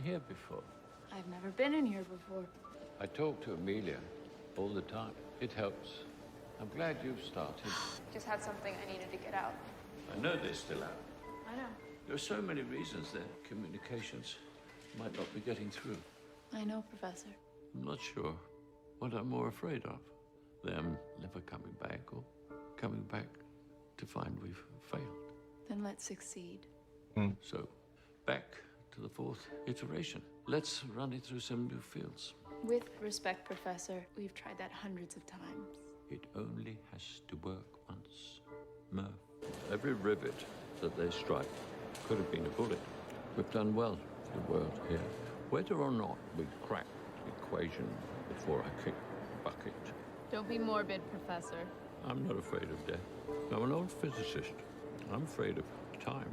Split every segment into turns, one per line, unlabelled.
here before?
I've never been in here before.
I talk to Amelia all the time. It helps. I'm glad you've started.
Just had something I needed to get out.
I know they're still out.
I know.
There are so many reasons that communications might not be getting through.
I know, Professor.
I'm not sure what I'm more afraid of. Them never coming back or coming back to find we've failed.
Then let's succeed.
So, back to the fourth iteration. Let's run it through some new fields.
With respect, Professor, we've tried that hundreds of times.
It only has to work once. Murph. Every rivet that they strike could have been a bullet. We've done well for the world here. Whether or not we crack the equation before I kick the bucket.
Don't be morbid, Professor.
I'm not afraid of death. I'm an old physicist. I'm afraid of time.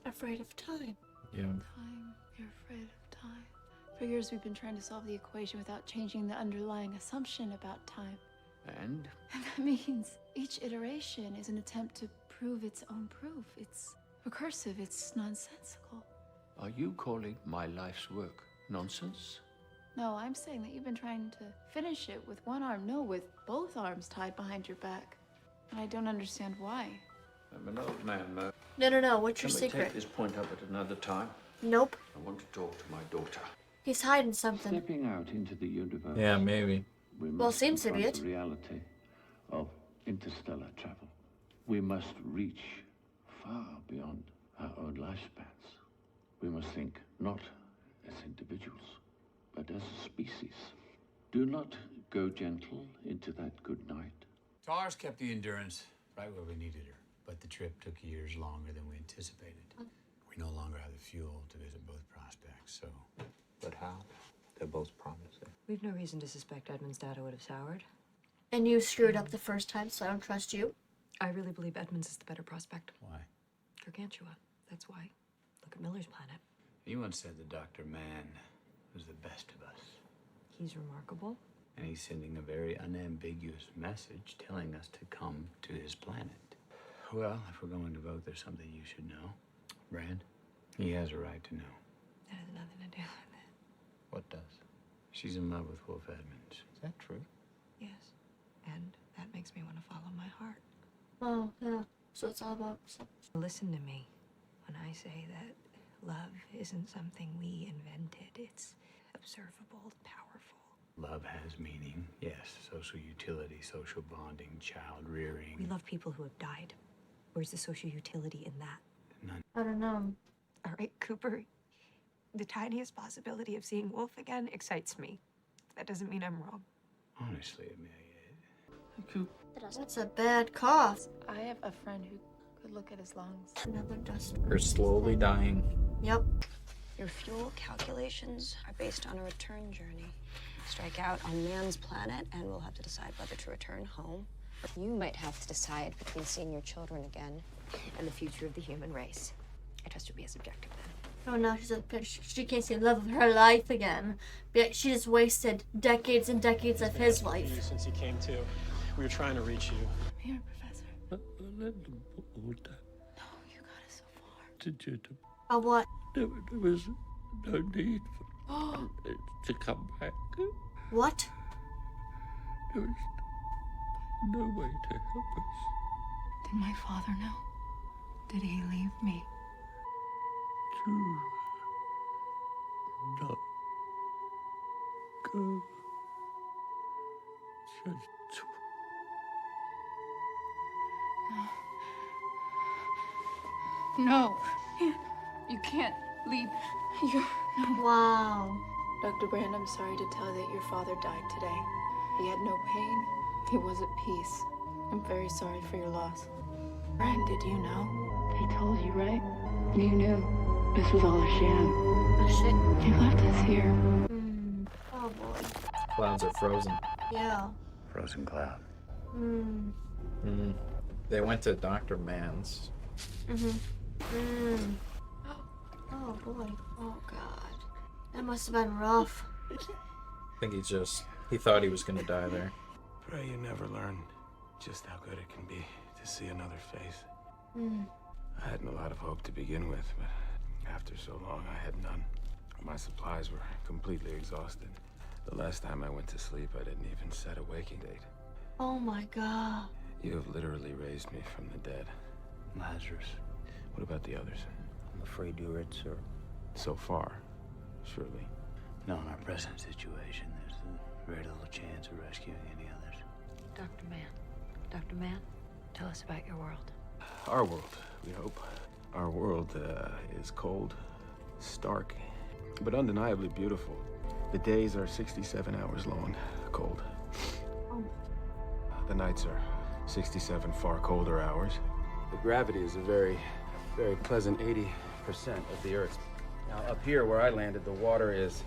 Afraid of time.
Yeah.
Time. You're afraid of time. For years, we've been trying to solve the equation without changing the underlying assumption about time.
And?
And that means each iteration is an attempt to prove its own proof. It's recursive. It's nonsensical.
Are you calling my life's work nonsense?
No, I'm saying that you've been trying to finish it with one arm. No, with both arms tied behind your back. And I don't understand why.
I'm an old man, Murph.
No. What's your
Can we
secret?
take this point up at another time?
Nope.
I want to talk to my daughter.
He's hiding something.
Stepping out into the universe.
Yeah, maybe.
We
Well,
must
seems to be
confront
it.
the reality of interstellar travel. We must reach far beyond our own lifespans. We must think not as individuals, but as a species. Do not go gentle into that good night.
TARS kept the Endurance right where we needed her, but the trip took years longer than we anticipated. We no longer have the fuel to visit both prospects, so...
But how? They're both promising.
We've no reason to suspect Edmund's data would have soured.
And you screwed up the first time, so I don't trust you.
I really believe Edmund's is the better prospect.
Why?
Gargantua. That's why. Look at Miller's planet.
You once said that Dr. Mann was the best of us.
He's remarkable.
And he's sending a very unambiguous message telling us to come to his planet. Well, if we're going to vote, there's something you should know. Brand, he has a right to know.
That has nothing to do with it.
What does? She's in love with Wolf Edmonds. Is that true?
Yes. And that makes me want to follow my heart.
Oh, yeah. So it's all about...
Listen to me when I say that love isn't something we invented. It's observable, powerful.
Love has meaning, yes. Social utility, social bonding, child rearing.
We love people who have died. Where's the social utility in that?
None.
I don't know.
All right, Cooper. The tiniest possibility of seeing Wolf again excites me. That doesn't mean I'm wrong.
Honestly, Amelia.
That's a bad cough.
I have a friend who could look at his lungs.
Another dust.
Her slowly dying.
Yep.
Your fuel calculations are based on a return journey. Strike out on man's planet, and we'll have to decide whether to return home. You might have to decide between seeing your children again
And the future of the human race. I trust you'll be as objective then.
Oh no, she can't see the love of her life again. But she just wasted decades and decades of his life.
Since he came to, we were trying to reach you.
I'm here, Professor.
Let them all die.
No, you got us so far.
Did you?
Oh, what?
There was no need to come back.
What?
There was no way to help us.
Did my father know? Did he leave me?
Do not go. Just
No. You can't leave. No.
Wow.
Dr. Brand, I'm sorry to tell you that your father died today. He had no pain. He was at peace. I'm very sorry for your loss. Brand, did you know?
He told you, right? You knew this was all a sham.
Oh shit.
He left us here.
Oh boy.
Clouds are frozen.
Yeah.
Frozen cloud.
They went to Dr. Mann's.
Oh boy. Oh god. That must have been rough.
I think he thought he was gonna die there.
Pray you never learn just how good it can be to see another face. I hadn't a lot of hope to begin with, but after so long, I had none. My supplies were completely exhausted. The last time I went to sleep, I didn't even set a waking date.
Oh my god.
You have literally raised me from the dead.
Lazarus,
What about the others?
I'm afraid you're it, sir.
So far, surely.
No, in our present situation, there's very little chance of rescuing any others.
Dr. Mann, tell us about your world.
Our world, we hope. Our world is cold, stark, but undeniably beautiful. The days are 67 hours long, cold.
Oh.
The nights are 67 far colder hours. The gravity is a very, very pleasant 80% of the Earth's. Now, up here where I landed, the water is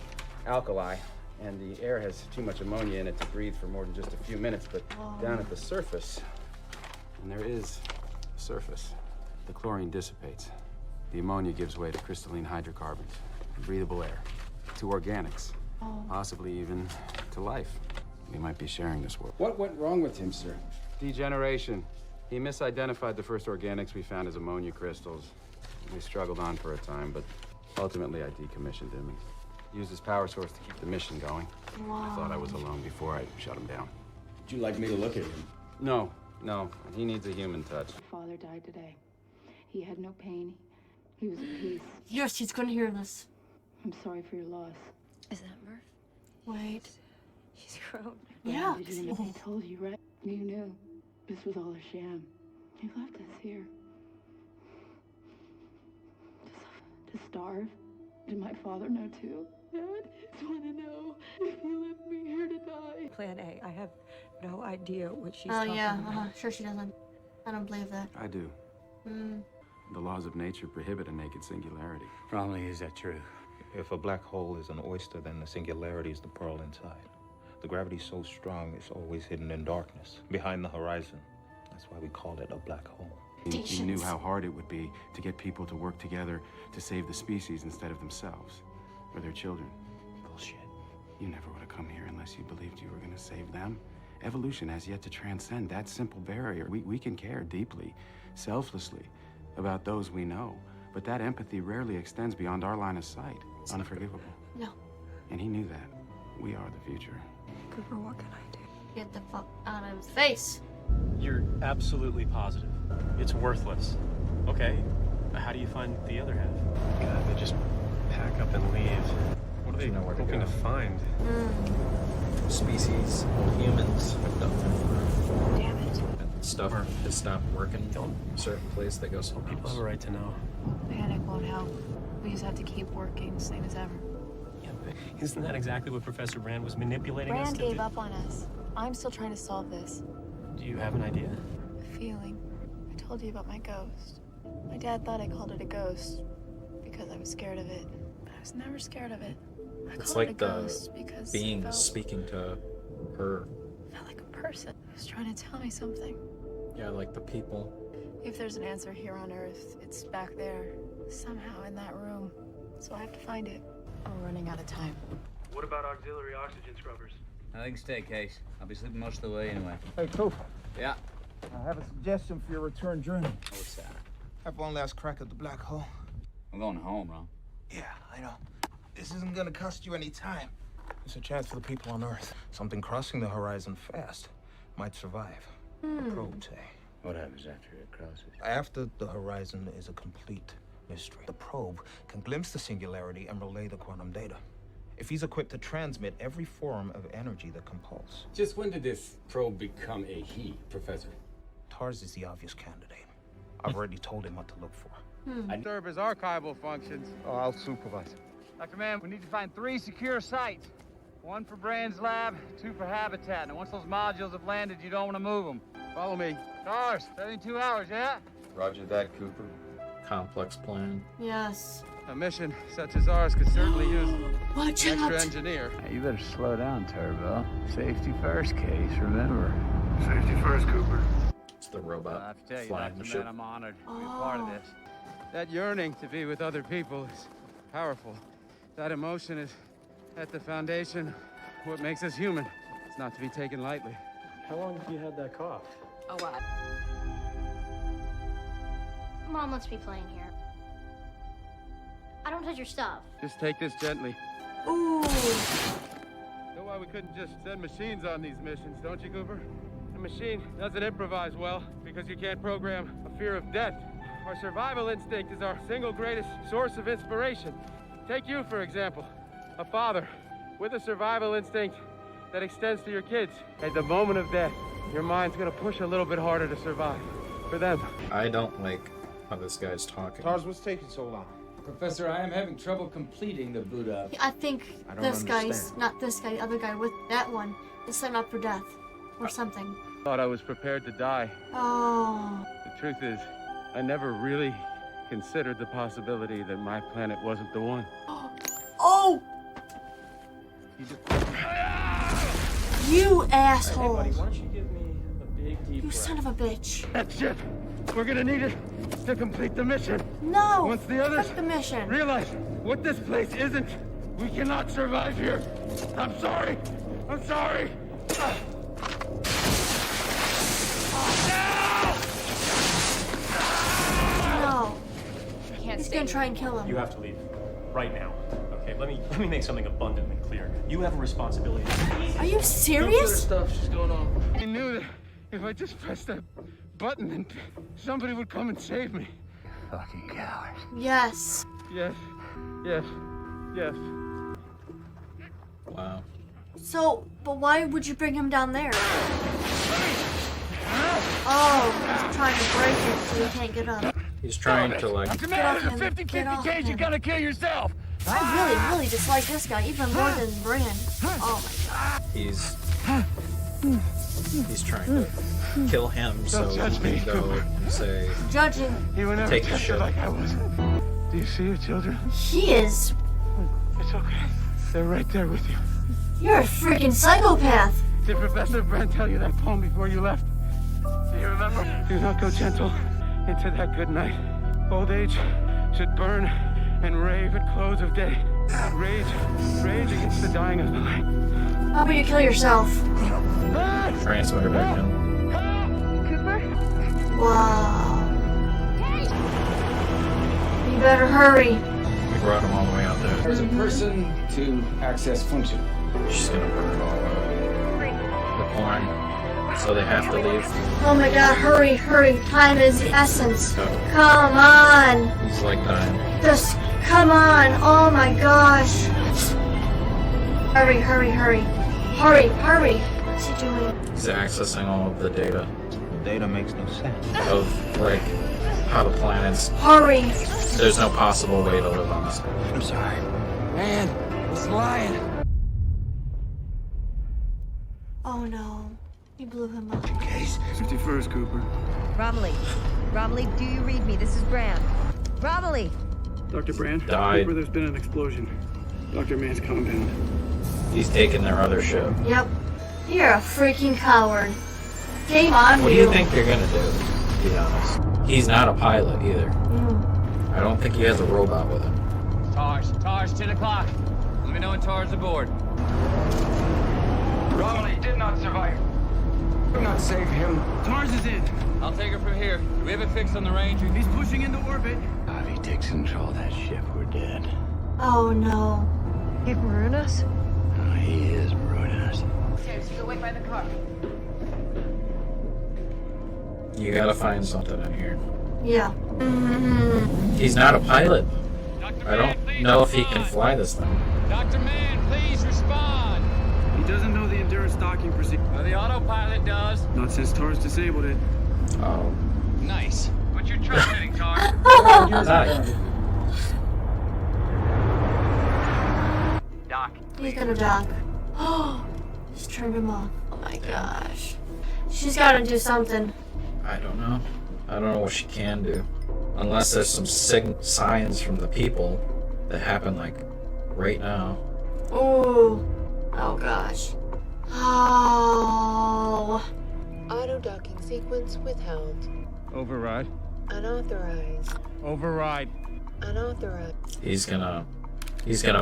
alkali, and the air has too much ammonia in it to breathe for more than just a few minutes. But down at the surface, and there is a surface, the chlorine dissipates. The ammonia gives way to crystalline hydrocarbons, breathable air, to organics, possibly even to life. We might be sharing this world. What went wrong with him, sir? Degeneration. He misidentified the first organics we found as ammonia crystals. We struggled on for a time, but ultimately I decommissioned him and used his power source to keep the mission going.
Wow.
I thought I was alone before I shut him down.
Would you like me to look at him?
No. He needs a human touch.
Father died today. He had no pain. He was at peace.
Yes, he's gonna hear this.
I'm sorry for your loss.
Is that Murph?
Wait.
She's grown.
Yeah.
Did you know he told you, right? You knew. This was all a sham. He left us here. To starve? Did my father know too? Dad, I just want to know if you left me here to die.
Plan A. I have no idea what she's
Oh
talking
yeah,
about.
sure she doesn't. I don't believe that.
I do. The laws of nature prohibit a naked singularity.
Romney, is that true?
If a black hole is an oyster, then the singularity is the pearl inside. The gravity's so strong, it's always hidden in darkness, behind the horizon. That's why we call it a black hole.
He knew how hard it would be to get people to work together to save the species instead of themselves or their children.
Bullshit.
You never would have come here unless you believed you were going to save them. Evolution has yet to transcend that simple barrier. We can care deeply, selflessly, about those we know, but that empathy rarely extends beyond our line of sight. It's unforgivable.
No.
And he knew that. We are the future.
Cooper, what can I do?
Get the fuck out of his face.
You're absolutely positive. It's worthless. Okay, but how do you find the other half?
God, they just pack up and leave. What are they
know where to
hoping
go?
to find?
Species, humans,
Damn it.
stuff has stopped working. A certain place that goes
People have a
somewhere.
right to know.
Panic won't help. We just have to keep working, same as ever.
Yeah, but isn't that exactly what Professor Brand was manipulating us
Brand
to
gave
do?
up on us. I'm still trying to solve this.
Do you have an idea?
A feeling. I told you about my ghost. My dad thought I called it a ghost because I was scared of it. But I was never scared of it. I
It's
call it
like
a
the
ghost because it
being
felt
speaking to her.
like a person. It was trying to tell me something.
Yeah, like the people.
If there's an answer here on Earth, it's back there, somehow in that room. So I have to find it. I'm running out of time.
What about auxiliary oxygen scrubbers?
I think stay, Case. I'll be sleeping most of the way anyway.
Hey, Cooper.
Yeah.
I have a suggestion for your return journey.
What's that?
Have one last crack at the black hole.
I'm going home, Ron.
Yeah, I know. This isn't gonna cost you any time. It's a chance for the people on Earth. Something crossing the horizon fast might survive. A probe, say.
What happens after it crosses?
After the horizon is a complete mystery. The probe can glimpse the singularity and relay the quantum data. If he's equipped to transmit every form of energy that can pulse.
Just when did this probe become a he, Professor?
Tars is the obvious candidate. I've already told him what to look for.
Disturb his archival functions.
Oh, I'll supervise.
Dr. Mann, we need to find 3 secure sites. 1 for Brand's lab, 2 for habitat. And once those modules have landed, you don't want to move them. Follow me. Cars, 72 hours, yeah?
Roger that, Cooper.
Complex plan.
Yes.
A mission such as ours could certainly use
Watch
an extra
out.
engineer.
Hey, you better slow down, Turbo. Safety first, Case, remember.
Safety first, Cooper.
It's the
I
robot
have to tell you,
flying the
Dr.
ship.
Mann, I'm honored to be a part of this. That yearning to be with other people is powerful. That emotion is at the foundation of what makes us human. It's not to be taken lightly.
How long have you had that cough?
A while.
Mom lets me play in here.
I don't touch your stuff.
Just take this gently.
Ooh.
Know why we couldn't just send machines on these missions, don't you, Cooper? A machine doesn't improvise well because you can't program a fear of death. Our survival instinct is our single greatest source of inspiration. Take you, for example, a father with a survival instinct that extends to your kids. At the moment of death, your mind's gonna push a little bit harder to survive. For them.
I don't like how this guy's talking.
Tars, what's taking so long?
Professor, I am having trouble completing the boot up.
I think this guy's, not this guy, the other guy with that one, is set up for death. Or something.
Thought I was prepared to die.
Oh.
The truth is, I never really considered the possibility that my planet wasn't the one.
Oh! You asshole!
Hey, buddy, why don't you give me a big deep
You
breath?
son of a bitch.
That's it. We're gonna need it to complete the mission.
No!
Once the others
Fuck the mission.
realize what this place isn't, we cannot survive here. I'm sorry. I'm sorry.
No.
Can't
He's
stay
gonna
here
try and kill him.
You have to leave. Right now. Okay, let me make something abundantly clear. You have a responsibility.
Are you serious?
Stuff just going on. I knew that if I just pressed that button, then somebody would come and save me.
Fucking coward.
Yes.
Yes. Yes. Yes.
Wow.
So, but why would you bring him down there? Oh, he's trying to break it so he can't get up.
He's trying to like.
What's the matter? There's a 50-50 cage. You gotta kill yourself.
I really dislike this guy even more than Brand. Oh my god.
He's trying to kill him so
judge
he
me,
can go and say,
Judging.
You were never
take the
tested
shit.
like I was. Do you see your children?
He is.
It's okay. They're right there with you.
You're a freaking psychopath.
Did Professor Brand tell you that poem before you left? Do you remember? Do not go gentle into that good night. Old age should burn and rave at close of day. Rage against the dying of the light.
How about you kill yourself?
transmitter back in.
Cooper?
Wow. You better hurry.
We brought him all the way out there.
There's a person to access function.
She's gonna burn it all up. The porn. So they have to leave.
Oh my god, hurry. Time is the essence. Come on.
He's like dying.
Just come on. Oh my gosh. Hurry. What's he doing?
He's accessing all of the data.
The data makes no sense.
Of, like, how the planets...
Hurry.
There's no possible way to live on this.
I'm sorry. Man, he's lying.
Oh no. He blew him up.
Case 51st, Cooper.
Romilly, do you read me? This is Brand. Romilly!
Dr. Brand,
Died.
Cooper, there's been an explosion. Dr. Mann's compound.
He's taking their other ship.
Yep. You're a freaking coward. Game on,
What do you think they're gonna do, to be honest? He's not a pilot, either. I don't think he has a robot with him.
Tars, 10 o'clock. Let me know when Tars aboard.
Romilly did not survive. Do not save him. Tars is in.
I'll take her from here. Do we have it fixed on the Ranger?
He's pushing into orbit.
If he takes control of that ship, we're dead.
Oh no.
He'd ruin us?
Oh, he is ruining us.
Okay, so you'll wait by the car.
You gotta find something in here.
Yeah.
He's not a pilot. I don't know if he can fly this thing.
Dr. Mann, please respond.
He doesn't know the endurance docking procedure.
Well, the autopilot does.
Not since Tars disabled it.
Oh.
Nice. What's your transmitting, Tars?
Nice.
Doc.
He's gonna dock. Oh, just turned him off. Oh my gosh. She's gotta do something.
I don't know. I don't know what she can do. Unless there's some signs from the people that happen, like, right now.
Ooh. Oh gosh. Oh.
Auto docking sequence withheld.
Override.
Unauthorized.
Override.
Unauthorized.
He's gonna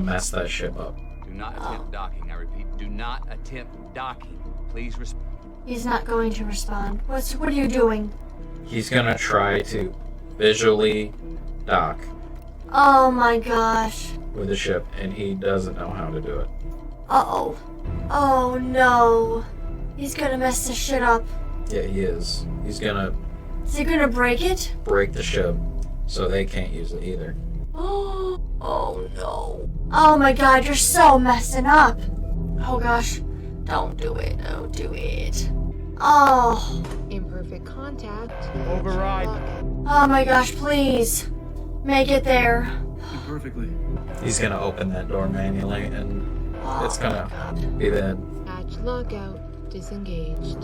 mess that ship up.
Do not attempt docking. I repeat, do not attempt docking. Please respond.
He's not going to respond. What are you doing?
He's gonna try to visually dock
Oh my gosh.
with the ship, and he doesn't know how to do it.
Uh-oh. Oh no. He's gonna mess this shit up.
Yeah, he is. He's gonna
Is he gonna break it?
break the ship so they can't use it either.
Oh no. Oh my god, you're so messing up. Oh gosh. Don't do it. Don't do it. Oh.
Imperfect contact.
Override.
Oh my gosh, please. Make it there.
Perfectly.
He's gonna open that door manually, and it's gonna be bad.
Hatch lockout. Disengaged.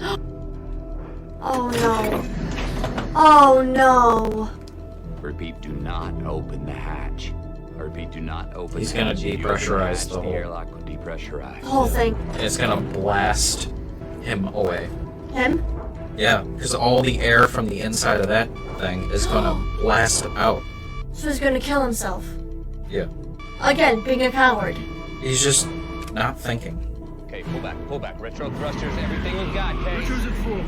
Oh no. Oh no.
Repeat, do not open the hatch. I repeat, do not open
He's
the
gonna
hatch. If you open
depressurize
hatch,
the whole-
airlock will depressurize.
The whole thing.
It's gonna blast him away.
Him?
Yeah, because all the air from the inside of that thing is gonna blast out.
So he's gonna kill himself.
Yeah.
Again, being a coward.
He's just not thinking.
Okay, pull back. Retro thrusters, everything we got, Kay.
Retro's at full.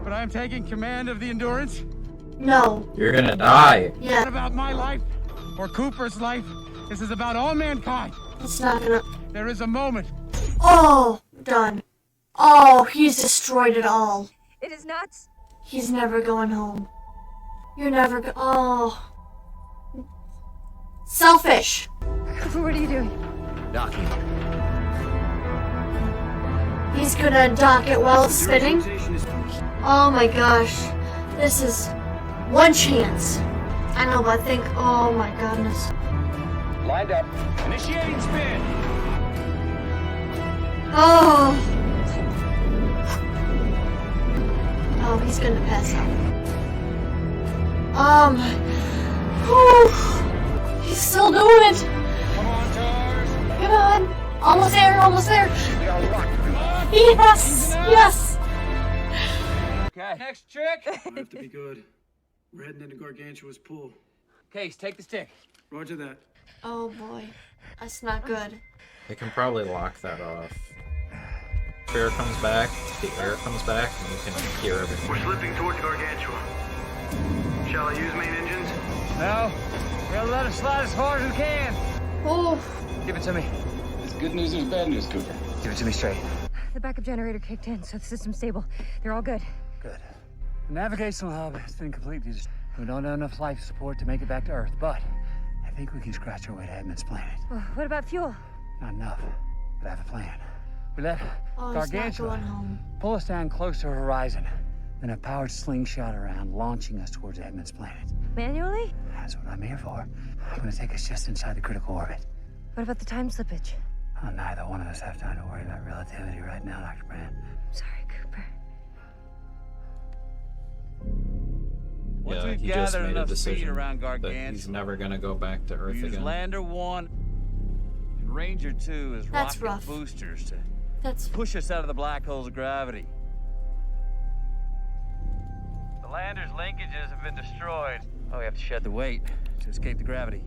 But I'm taking command of the Endurance.
No.
You're gonna die.
Yeah.
Not about my life or Cooper's life. This is about all mankind.
It's not gonna.
There is a moment.
Oh, done. Oh, he's destroyed it all.
It is nuts.
He's never going home. You're never Oh. Selfish.
Cooper, what are you doing?
Docking.
He's gonna dock it while it's spinning. Oh my gosh. This is one chance. I know, but think, oh my goodness.
Lined up. Initiating spin.
Oh. Oh, he's gonna pass out. Whew. He's still doing it.
Come on, Tars.
Come on. Almost there, almost there. Yes, yes.
Okay. Next trick.
I have to be good. We're heading into Gargantua's pool.
Case, take the stick.
Roger that.
Oh boy, that's not good.
They can probably lock that off. Air comes back, the air comes back, and you can hear everything.
We're slipping towards Gargantua. Shall I use main engines?
No. We'll let it slide as far as we can.
Oh.
Give it to me.
It's good news, there's bad news, Cooper.
Give it to me straight.
The backup generator kicked in, so the system's stable. They're all good.
Good.
The navigational hub has been completely destroyed. We don't have enough life support to make it back to Earth, but I think we can scratch our way to Edmund's planet.
Well, what about fuel?
Not enough, but I have a plan. We let
Oh, he's not
Gargantua
going home.
pull us down close to her horizon, then a powered slingshot around, launching us towards Edmund's planet.
Manually?
That's what I'm here for. I'm gonna take us just inside the critical orbit.
What about the time slippage?
Oh, neither one of us have time to worry about relativity right now, Dr. Brand.
Sorry, Cooper.
Once
Yeah,
we've
he just
gathered
made a
enough speed
decision
around
that
Gargantua,
he's never gonna go back to Earth
use
again.
Lander 1 and Ranger 2 as
That's
rocket
rough.
boosters to
That's
push us out of the black hole's gravity. The lander's linkages have been destroyed. Oh, we have to shed the weight to escape the gravity.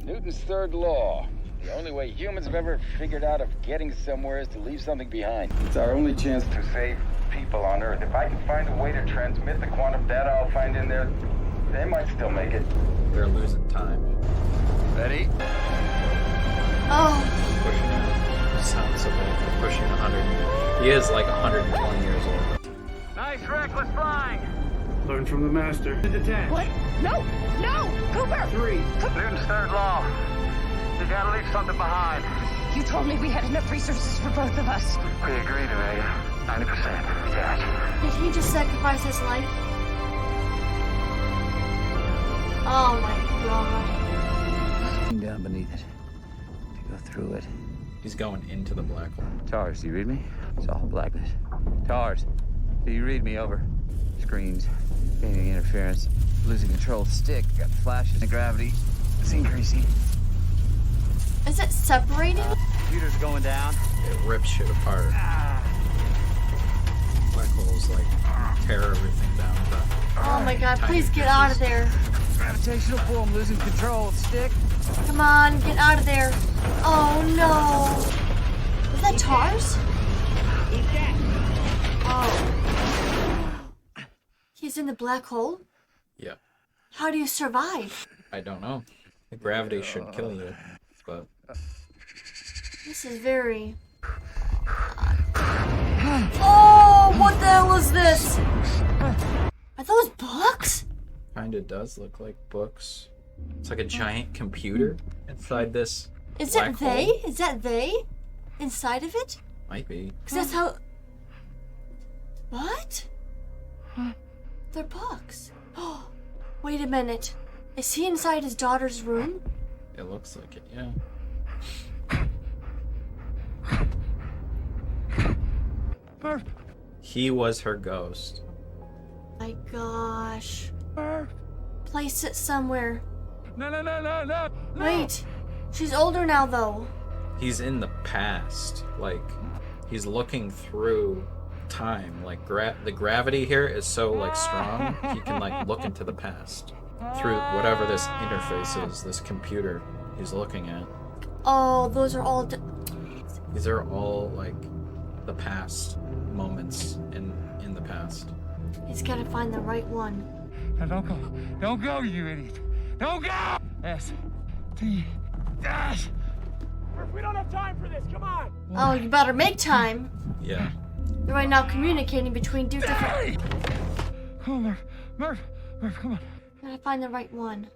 Newton's third law. The only way humans have ever figured out of getting somewhere is to leave something behind. It's our only chance to save people on Earth. If I can find a way to transmit the quantum data I'll find in there, they might still make it.
They're losing time.
Ready?
Oh.
Pushing it. Sounds so bad for pushing 100. He is like 120 years old.
Nice reckless flying.
Learn from the master.
Detach.
What? No! No! Cooper!
3.
Newton's third law. You gotta leave something behind.
You told me we had enough resources for both of us.
We agreed, Amelia. 90% detach.
Did he just sacrifice his life? Oh my god.
Down beneath it. To go through it.
He's going into the black hole.
Tars, do you read me? It's all blackness.
Tars, do you read me? Over. Screens. Gaining interference. Losing control of the stick. Got flashes. The gravity. It's increasing.
Is it separating?
Computer's going down.
It rips shit apart. Black holes like tear everything down.
Oh my god, please get out of there.
Gravitational pull. I'm losing control of the stick.
Come on, get out of there. Oh no. Is that Tars? Oh. He's in the black hole?
Yeah.
How do you survive?
I don't know. The gravity should kill you, but...
This is very... Oh, what the hell is this? Are those books?
Kinda does look like books. It's like a giant computer inside this
Is
black
it they?
hole.
Is that they? Inside of it?
Might be.
Because that's how... What? They're books. Oh, wait a minute. Is he inside his daughter's room?
It looks like it, yeah.
Murph!
He was her ghost.
My gosh. Place it somewhere.
No.
Wait. She's older now, though.
He's in the past. Like, he's looking through time. Like, the gravity here is so, like, strong, he can, like, look into the past. Through whatever this interface is, this computer he's looking at.
Oh, those are all...
These are all, like, the past moments in the past.
He's gotta find the right one.
Now don't go. Don't go, you idiot. Don't go! S-T-Dash!
We don't have time for this. Come on.
Oh, you better make time.
Yeah.
They're right now communicating between two different...
Come on, Murph, come on.
Gotta find the right one.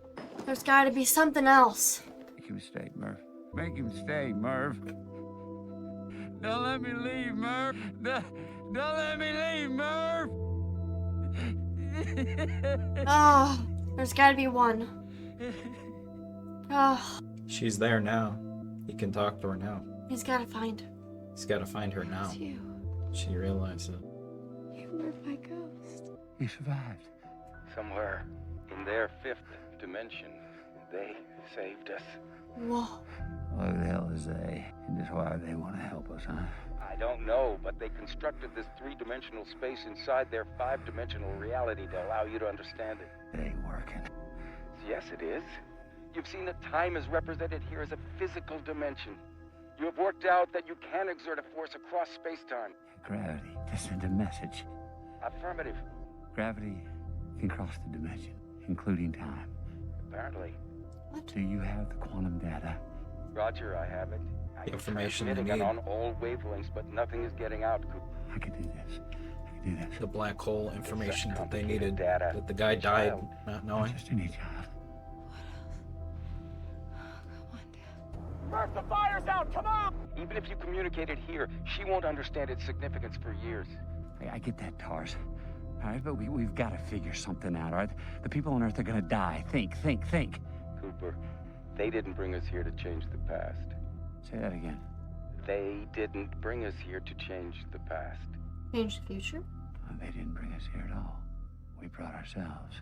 There's gotta be something else.
Make him stay, Murph. Make him stay, Murph. Don't let me leave, Murph. Don't let me leave, Murph.
Oh, there's gotta be one. Oh,
She's there now. He can talk to her now.
he's gotta find.
He's got to find her now.
It's you.
She realizes it.
You were my ghost.
You survived.
Somewhere in their fifth dimension, they saved us.
Whoa.
Who the hell is they? And just why they want to help us, huh?
I don't know, but they constructed this three-dimensional space inside their five-dimensional reality to allow you to understand it.
It ain't working.
Yes, it is. You've seen that time is represented here as a physical dimension. You have worked out that you can exert a force across space-time.
Gravity to send a message.
Affirmative.
Gravity can cross the dimension, including time.
Apparently.
Do you have the quantum data?
Roger, I have it.
The information they
Transmitting
need.
it on all wavelengths, but nothing is getting out.
I can do this.
The black hole information that they needed.
Data.
That the guy died not knowing.
Just any child.
Murph, the fire's out. Come on.
Even if you communicate it here, she won't understand its significance for years.
I get that, Tars. All right, but we've got to figure something out, all right? The people on Earth are gonna die. Think.
Cooper, they didn't bring us here to change the past.
Say that again.
They didn't bring us here to change the past.
Change the future?
Oh, they didn't bring us here at all. We brought ourselves.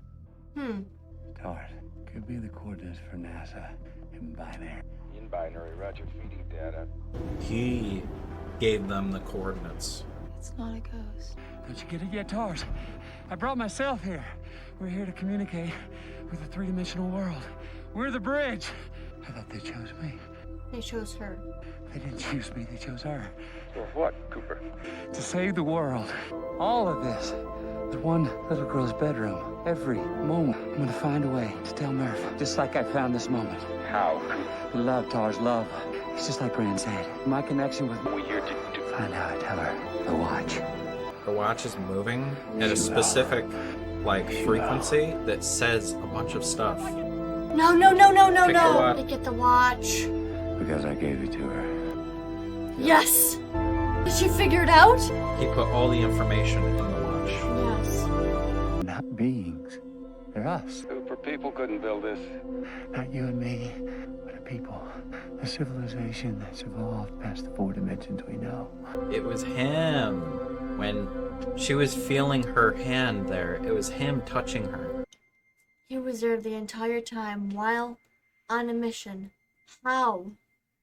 Tars, could be the coordinates for NASA in binary.
In binary, Roger, feeding data.
He gave them the coordinates.
It's not a ghost.
Don't you get it yet, Tars? I brought myself here. We're here to communicate with the three-dimensional world. We're the bridge. I thought they chose me.
They chose her.
They didn't choose me, they chose her.
For what, Cooper?
To save the world. All of this. The one little girl's bedroom. Every moment, I'm gonna find a way to tell Murph, just like I found this moment.
How, Cooper?
Love, Tars, love. It's just like Rand said. My connection with...
We're here to
find out, I tell her. The watch.
The watch is moving at a specific, like, frequency that says a bunch of stuff.
No.
Pick the watch.
They get the watch.
Because I gave it to her.
Yes. Did she figure it out?
He put all the information in the watch.
Yes.
Not beings. They're us.
Cooper, people couldn't build this.
Not you and me, but a people. A civilization that's evolved past the four dimensions we know.
It was him. When she was feeling her hand there, it was him touching her.
He was there the entire time while on a mission. How?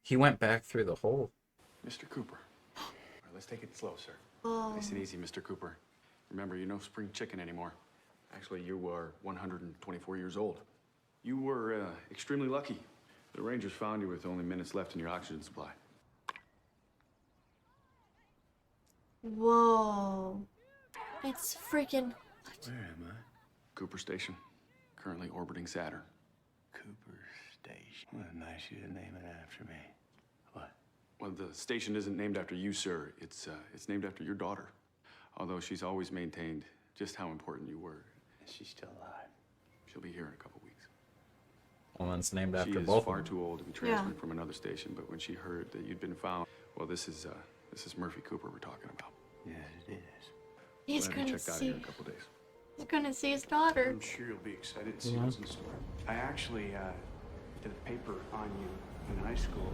He went back through the hole.
Mr. Cooper. All right, let's take it slow, sir.
Oh.
Nice and easy, Mr. Cooper. Remember, you're no spring chicken anymore. Actually, you are 124 years old. You were extremely lucky. The Rangers found you with only minutes left in your oxygen supply.
Whoa. It's freaking...
Where am I? Cooper Station. Currently orbiting Saturn.
Cooper station. Well, nice you to name it after me. What?
Well, the station isn't named after you, sir. It's named after your daughter. Although she's always maintained just how important you were.
Is she still alive?
She'll be here in a couple weeks.
Well, it's named after
She is
both
far
of them.
too old to be transferred from another station, but when she heard that you'd been found, well, this is Murphy Cooper we're talking about.
Yes, it is.
He's
We'll have you
gonna
checked out
see.
here in a couple days.
He's gonna see his daughter.
I'm sure you'll be excited to see
Yeah.
what's in store. I actually did a paper on you in high school.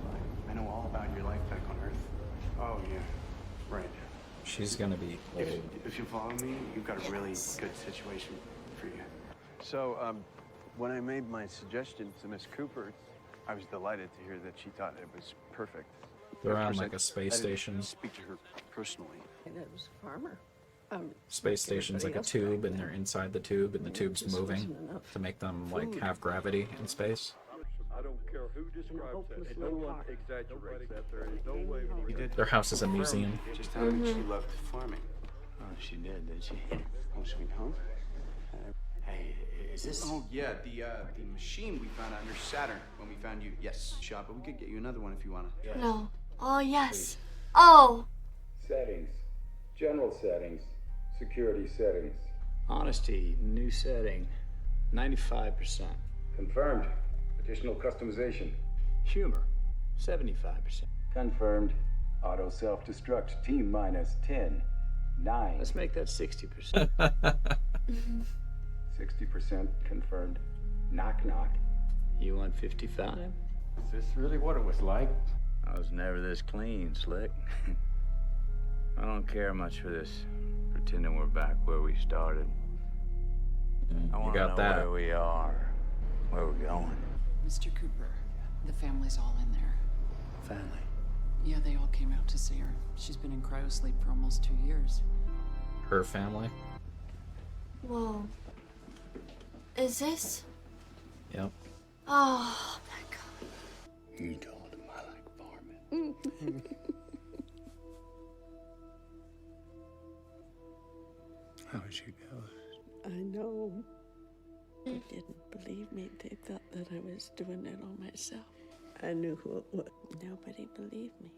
I know all about your life back on Earth. Oh, yeah. Right.
She's gonna be old.
If you follow me, you've got a really good situation for you.
So, when I made my suggestion to Miss Cooper, I was delighted to hear that she thought it was perfect.
They're on
Of course,
like a space
I didn't
station.
Speak to her personally.
And I was a farmer.
Space station's like a tube, and they're inside the tube, and the tube's moving to make them like have gravity in space.
I don't care who describes that. No one exaggerates that. There is no way.
You did
Their house is a
confirm
museum.
Just how much she loved farming.
Oh, she did she?
Home sweet home.
Hey, is this?
Oh yeah, the machine we found under Saturn when we found you. Yes, shot, but we could get you another one if you wanna.
No. Oh, yes. Oh.
Settings. General settings. Security settings.
Honesty, new setting. 95%.
Confirmed. Additional customization.
Humor. 75%.
Confirmed. Auto self-destruct. T-minus 10. 9.
Let's make that 60%.
60% confirmed. Knock knock.
You want 55?
Is this really what it was like?
I was never this clean, Slick. I don't care much for this pretending we're back where we started. I
You
wanna
got
know
that.
where we are, where we're going.
Mr. Cooper, the family's all in there.
Family.
Yeah, they all came out to see her. She's been in cryosleep for almost 2 years.
Her family.
Whoa. Is this?
Yep.
Oh my god.
You told him I like farming. How was your ghost?
I know. They didn't believe me. They thought that I was doing it all myself. I knew who it was. Nobody believed me.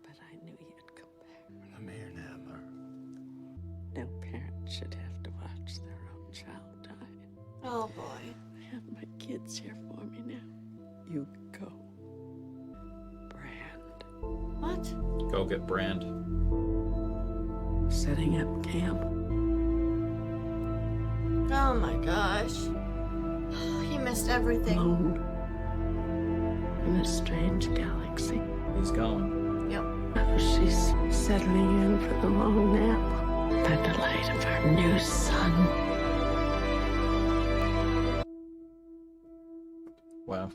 But I knew you'd come back.
I'm here now, Mur.
No parent should have to watch their own child die.
Oh boy.
I have my kids here for me now. You go. Brand.
What?
Go get Brand.
Setting up camp.
Oh my gosh. He missed everything.
Alone. In a strange galaxy.
He's going.
Yep.
Now she's settling in for the long nap by the light of our new sun.
Wow.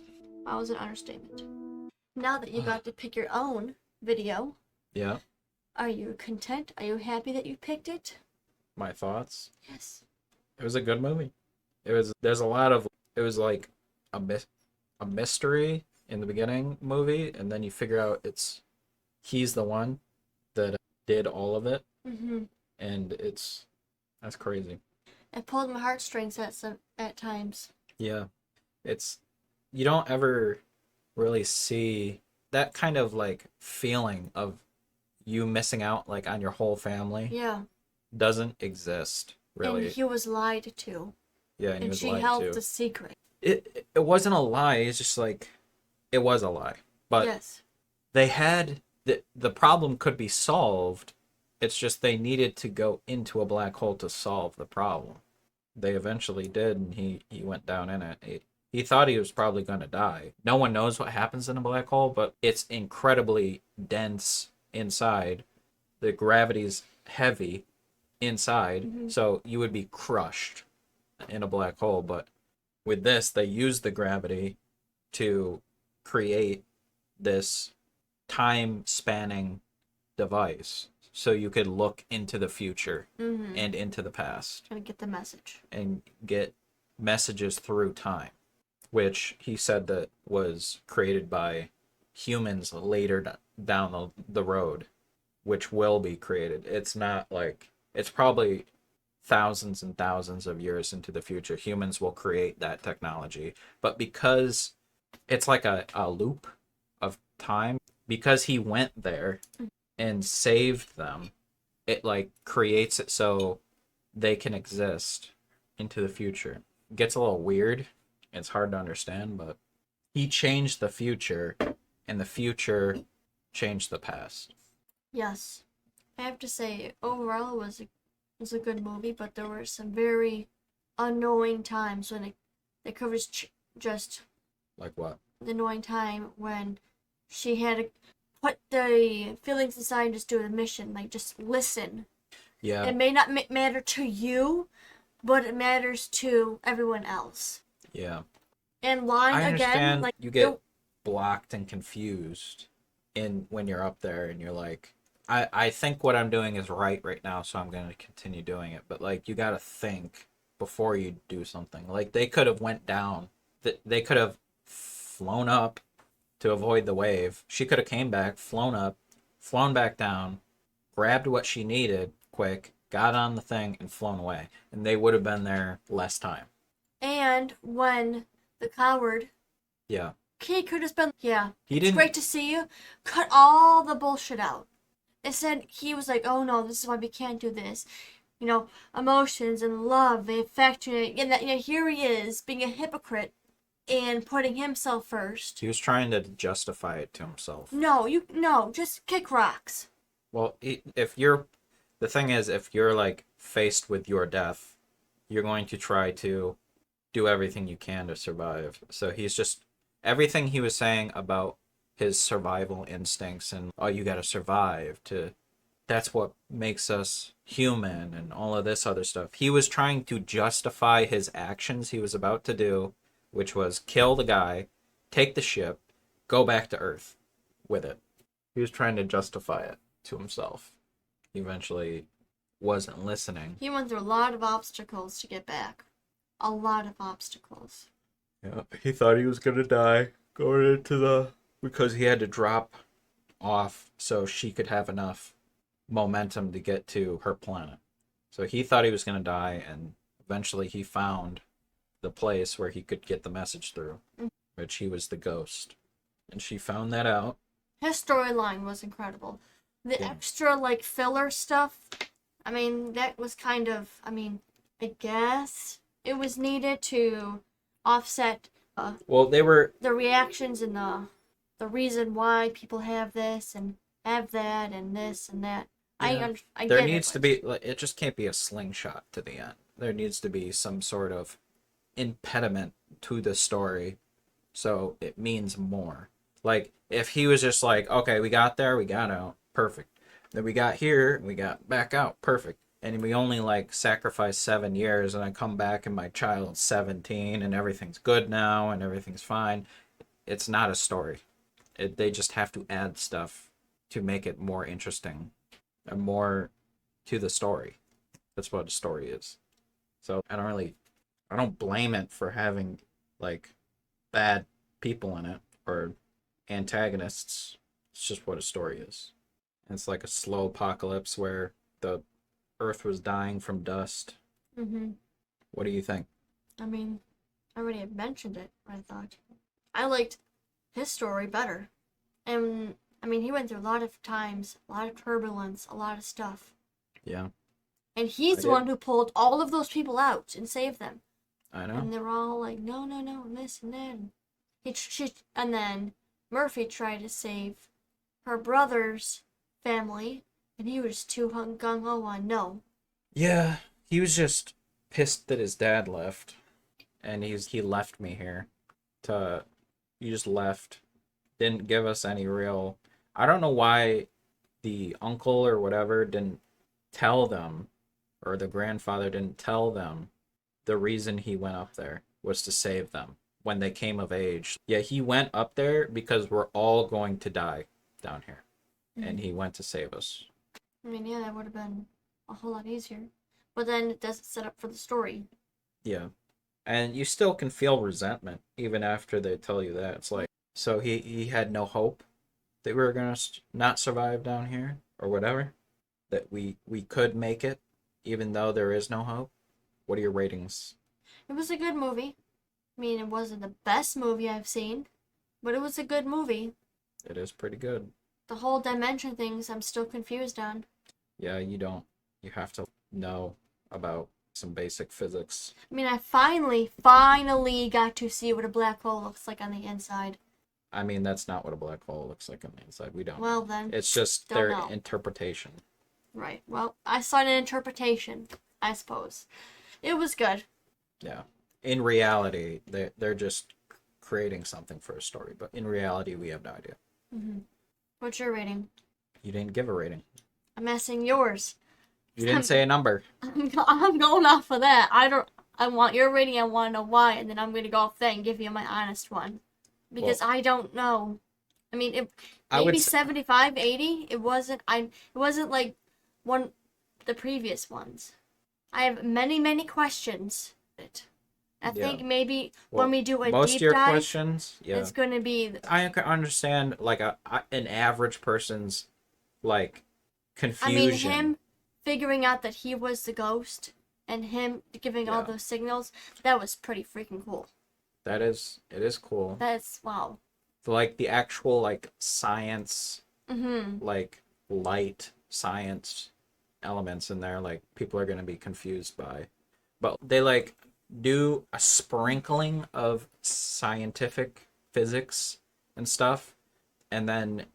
That was an understatement. Now that you got to pick your own video,
Yeah.
are you content? Are you happy that you picked it?
My thoughts.
Yes.
It was a good movie. There's a lot of, it was like a mystery in the beginning movie, and then you figure out he's the one that did all of it,
Mm-hmm.
and that's crazy.
It pulled my heartstrings at times.
Yeah. You don't ever really see that kind of like feeling of you missing out like on your whole family.
Yeah.
Doesn't exist really.
And he was lied to.
Yeah, and he
And
was
she
lied
held
to.
the secret.
It wasn't a lie, it's just like it was a lie. But
Yes.
they had the problem could be solved. It's just they needed to go into a black hole to solve the problem. They eventually did, and he went down in it. He thought he was probably going to die. No one knows what happens in a black hole, but it's incredibly dense inside. The gravity's heavy inside, so you would be crushed in a black hole. But with this, they used the gravity to create this time-spanning device so you could look into the future
Mhm.
and into the past
Trying to get the message.
and get messages through time, which he said that was created by humans later down the road, which will be created. It's not like, it's probably thousands and thousands of years into the future, humans will create that technology. But because it's like a loop of time because he went there and saved them. It like creates it so they can exist into the future. It gets a little weird. It's hard to understand, but he changed the future, and the future changed the past.
Yes. I have to say, overall, it was a good movie, but there were some very annoying times when it covers just
Like what?
the annoying time when she had to put the feelings aside and just do the mission, like just listen.
Yeah.
It may not matter to you, but it matters to everyone else.
Yeah.
And lying
I
again,
understand
like
you get blocked and confused in when you're up there and you're like, I think what I'm doing is right now, so I'm going to continue doing it. But like, you got to think before you do something. Like they could have went down. They could have flown up to avoid the wave. She could have came back, flown up, flown back down, grabbed what she needed quick, got on the thing, and flown away. And they would have been there less time.
And when the coward,
Yeah.
he could have been, yeah,
He
it's
didn't.
great to see you. Cut all the bullshit out. Instead, he was like, oh no, this is why we can't do this. You know, emotions and love, the affection, and that, you know, here he is being a hypocrite and putting himself first.
He was trying to justify it to himself.
No, just kick rocks.
Well, if you're, the thing is, if you're like faced with your death, you're going to try to do everything you can to survive. So he's just, everything he was saying about his survival instincts and, oh, you gotta survive that's what makes us human and all of this other stuff. He was trying to justify his actions he was about to do, which was kill the guy, take the ship, go back to Earth with it. He was trying to justify it to himself. He eventually wasn't listening.
He went through a lot of obstacles to get back. A lot of obstacles.
Yeah, he thought he was gonna die going into the... because he had to drop off so she could have enough momentum to get to her planet. So he thought he was gonna die, and eventually he found the place where he could get the message through, which he was the ghost. And she found that out.
His storyline was incredible. The extra, like, filler stuff, I mean, that was kind of, I guess it was needed to offset
well, they were
the reactions and the reason why people have this and have that and this and that.
Yeah.
I
there
get
needs
it,
to be, like, it just can't be a slingshot to the end. There needs to be some sort of impediment to the story so it means more. Like, if he was just like, okay, we got there, we got out, perfect. Then we got here, we got back out, perfect. And we only, like, sacrificed 7 years, and I come back and my child's 17, and everything's good now, and everything's fine. It's not a story. They just have to add stuff to make it more interesting and more to the story. That's what a story is. So I don't blame it for having, like, bad people in it or antagonists. It's just what a story is. And it's like a slow apocalypse where the Earth was dying from dust.
Mm-hmm.
What do you think?
I already had mentioned it, I thought. I liked his story better. And, he went through a lot of times, a lot of turbulence, a lot of stuff.
Yeah.
And he's the one who pulled all of those people out and saved them.
I know.
And they're all like, no, and this and that. And then Murphy tried to save her brother's family, and he was too gung-ho on no.
Yeah, he was just pissed that his dad left. And he left me here. He just left. Didn't give us any real... I don't know why the uncle or whatever didn't tell them, or the grandfather didn't tell them the reason he went up there was to save them when they came of age. Yeah, he went up there because we're all going to die down here. Mm-hmm. And he went to save us.
Yeah, that would have been a whole lot easier. But then it doesn't set up for the story.
Yeah. And you still can feel resentment even after they tell you that. It's like, so he had no hope that we were going to not survive down here or whatever? That we could make it even though there is no hope? What are your ratings?
It was a good movie. It wasn't the best movie I've seen. But it was a good movie.
It is pretty good.
The whole dimension things I'm still confused on.
Yeah, you have to know about some basic physics.
I mean, I finally got to see what a black hole looks like on the inside.
I mean, that's not what a black hole looks like on the inside. We don't.
Well, then.
It's just
don't
their
know.
interpretation.
Right. Well, I saw an interpretation, I suppose. It was good.
Yeah. In reality, they're just creating something for a story, but in reality, we have no idea.
Mm-hmm. What's your rating?
You didn't give a rating.
I'm asking yours.
You didn't say a number.
I'm going off of that. I want your rating, I want to know why, and then I'm going to go off that and give you my honest one. Because I don't know. I mean, maybe 75, 80. It wasn't like the previous ones. I have many questions. I think maybe when we do a
most
deep
of your
dive,
questions,
it's going to be.
I can understand like an average person's like confusion.
I mean, him figuring out that he was the ghost and him giving all those signals, that was pretty freaking cool.
It is cool.
That's wow.
Like the actual like science,
Mm-hmm.
like light science elements in there, like people are gonna be confused by, but they like do a sprinkling of scientific physics and stuff, and then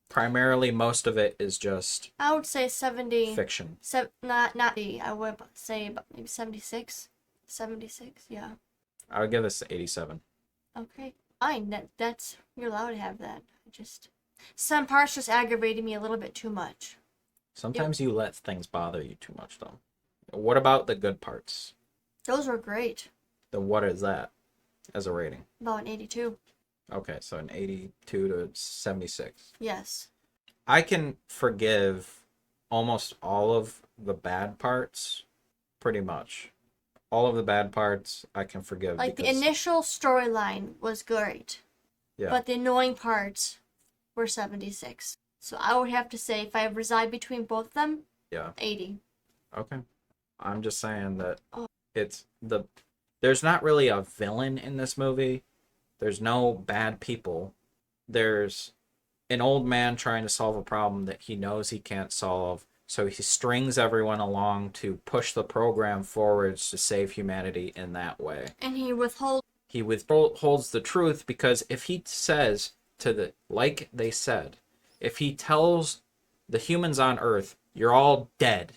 primarily most of it is just
I would say 70.
fiction.
Not the. I would say about maybe 76. 76, yeah.
I would give this 87.
Okay. Fine. That's you're allowed to have that. Some parts just aggravated me a little bit too much.
Sometimes you let things bother you too much, though. What about the good parts?
Those were great.
Then what is that as a rating?
About an 82.
Okay, so an 82 to 76.
Yes.
I can forgive almost all of the bad parts, pretty much. All of the bad parts I can forgive.
Like the initial storyline was great.
Yeah.
But the annoying parts were 76. So I would have to say if I reside between both of them, 80.
Okay. I'm just saying that there's not really a villain in this movie. There's no bad people. There's an old man trying to solve a problem that he knows he can't solve. So he strings everyone along to push the program forwards to save humanity in that way.
And he withholds
the truth because if he says like they said, if he tells the humans on Earth, you're all dead.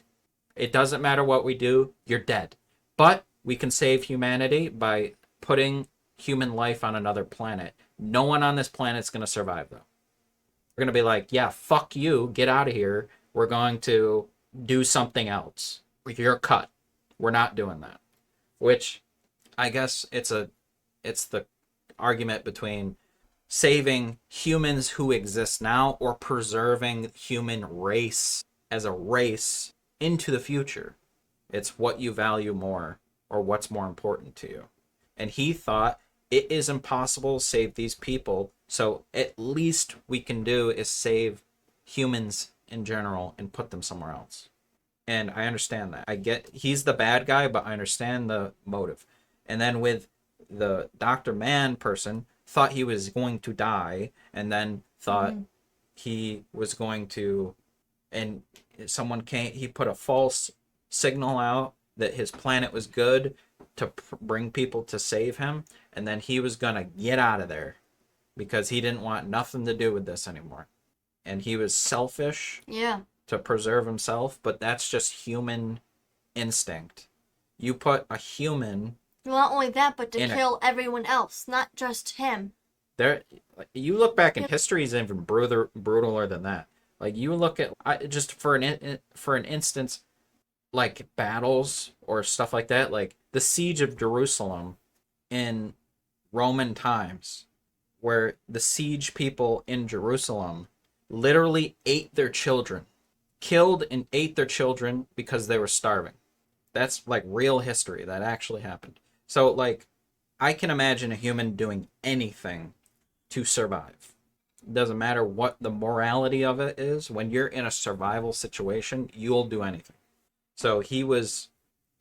It doesn't matter what we do, you're dead. But we can save humanity by putting human life on another planet. No one on this planet's going to survive, though. We're going to be like, yeah, fuck you, get out of here. We're going to do something else. You're cut. We're not doing that. Which, I guess it's the argument between saving humans who exist now or preserving human race as a race into the future. It's what you value more or what's more important to you. And he thought it is impossible to save these people, so at least we can do is save humans in general and put them somewhere else. And I understand that. I get he's the bad guy, but I understand the motive. And then with the Dr. Man person, thought he was going to die and then thought he was going to, and someone came, he put a false signal out that his planet was good to bring people to save him, and then he was gonna get out of there because he didn't want nothing to do with this anymore. And he was selfish to preserve himself, but that's just human instinct. You put a human...
Well, not only that, but to kill everyone else, not just him.
You look back in history is even brutaler than that. Like, you look at, just for an instance, like battles or stuff like that, like the siege of Jerusalem in Roman times, where the siege people in Jerusalem literally ate their children, killed and ate their children because they were starving. That's like real history that actually happened. So like, I can imagine a human doing anything to survive. It doesn't matter what the morality of it is. When you're in a survival situation, you'll do anything. So he was,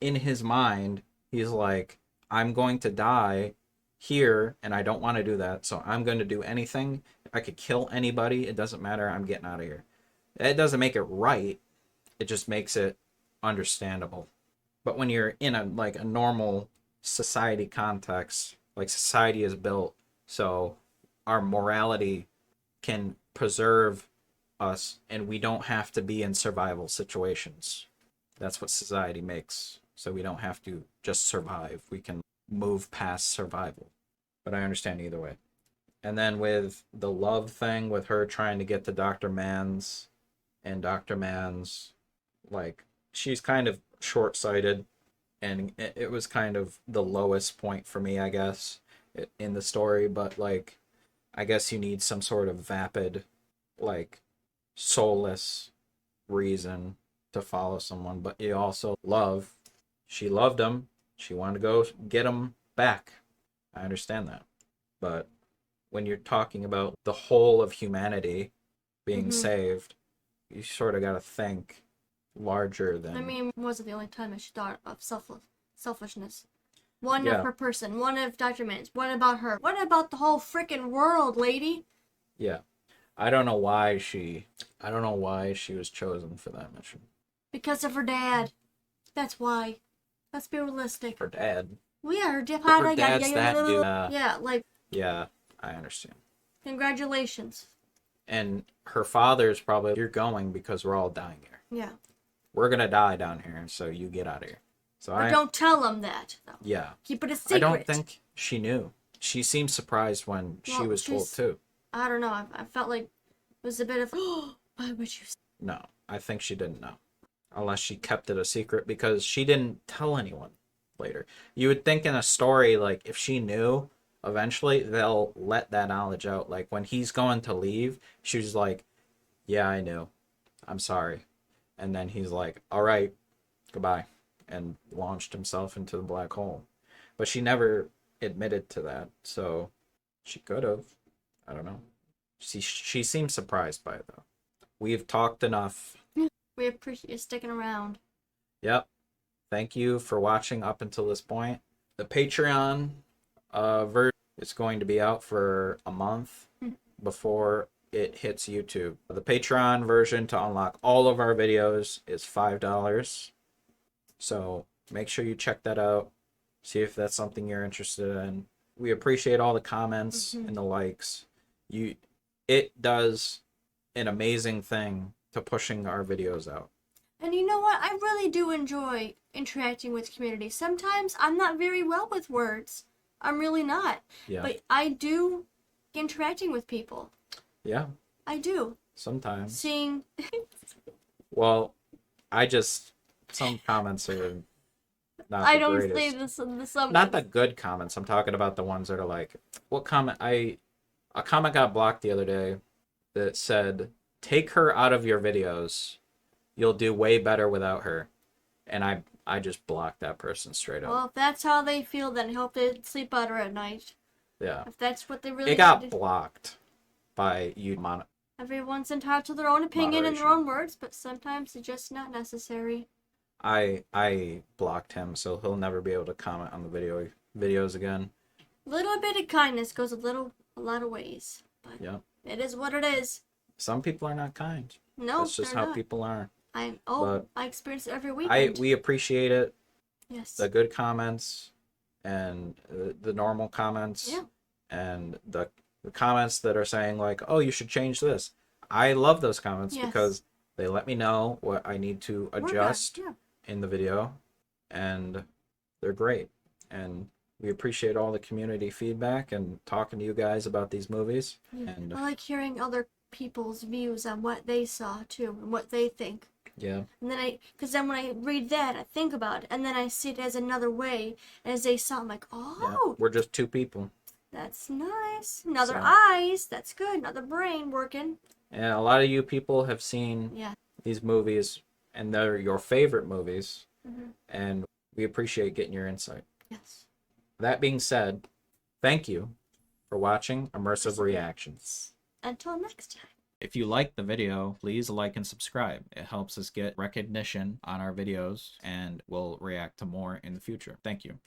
in his mind, he's like, I'm going to die here, and I don't want to do that, so I'm going to do anything. If I could kill anybody, it doesn't matter. I'm getting out of here. It doesn't make it right. It just makes it understandable. But when you're in a normal society context, like society is built so our morality can preserve us and we don't have to be in survival situations. That's what society makes. So we don't have to just survive. We can move past survival. But I understand either way. And then with the love thing, with her trying to get to Dr. Mann's, and Dr. Mann's, like, she's kind of short-sighted, and it was kind of the lowest point for me, I guess, in the story. But, like, I guess you need some sort of vapid, like, soulless reason to follow someone. But you also love. She loved him. She wanted to go get him back. I understand that. But when you're talking about the whole of humanity being saved, you sort of got to think larger than...
I mean, wasn't the only time that she thought of selfishness. One
Yeah.
of her person, one of Dr. Mann's, one about her. What about the whole freaking world, lady?
Yeah. I don't know why she was chosen for that mission.
Because of her dad. That's why. Let's be realistic.
Her dad.
Well, yeah, her dad.
Her dad's that dude.
Yeah, like,
Yeah, I understand.
congratulations.
And her father's probably, you're going because we're all dying here.
Yeah.
We're going to die down here, so you get out of here. So
But don't tell him that, though.
Yeah.
Keep it a secret.
I don't think she knew. She seemed surprised when she was told too.
I don't know. I felt like it was a bit of, oh, why would you say?
No, I think she didn't know. Unless she kept it a secret because she didn't tell anyone later. You would think in a story, like, if she knew, eventually they'll let that knowledge out. Like, when he's going to leave, she was like, yeah, I knew. I'm sorry. And then he's like, all right, goodbye. And launched himself into the black hole. But she never admitted to that, so she could have. I don't know. She seemed surprised by it, though. We've talked enough.
We appreciate you sticking around.
Yep. Thank you for watching up until this point. The Patreon version is going to be out for a month before it hits YouTube. The Patreon version to unlock all of our videos is $5. So make sure you check that out. See if that's something you're interested in. We appreciate all the comments and the likes. It does an amazing thing to pushing our videos out.
And you know what? I really do enjoy interacting with community. Sometimes I'm not very well with words. I'm really not.
Yeah.
But I do interacting with people.
Yeah.
I do.
Sometimes.
Seeing.
Well, some comments are not
I
the
don't
greatest.
say this in the some.
Not the good comments. I'm talking about the ones that are like, what comment? A comment got blocked the other day that said, take her out of your videos. You'll do way better without her. And I just blocked that person straight up.
Well, if that's how they feel, then I hope they sleep better at night.
Yeah.
If that's what they really
It got
need.
blocked by you.
Everyone's entitled to their own opinion and their own words, but sometimes it's just not necessary.
I blocked him, so he'll never be able to comment on the videos again.
Little bit of kindness goes a lot of ways. But
Yep.
it is what it is.
Some people are not kind.
No,
that's just
they're
how
not.
people are.
I experience it every weekend.
We appreciate it.
Yes.
The good comments and the normal comments.
Yeah.
And the comments that are saying like, oh, you should change this. I love those comments because they let me know what I need to adjust in the video, and they're great. And we appreciate all the community feedback and talking to you guys about these movies.
Yeah.
And
I like hearing other people's views on what they saw too and what they think.
yeah.
And then because then when I read that, I think about it, and then I see it as another way, as they saw. I'm like, oh,
We're just two people.
that's nice. Another
So-
eyes, that's good. Another brain working.
And a lot of you people have seen these movies, and they're your favorite movies, and we appreciate getting your insight.
Yes.
That being said, thank you for watching Immersive Reactions.
Until next time.
If you like the video, please like and subscribe. It helps us get recognition on our videos, and we'll react to more in the future. Thank you.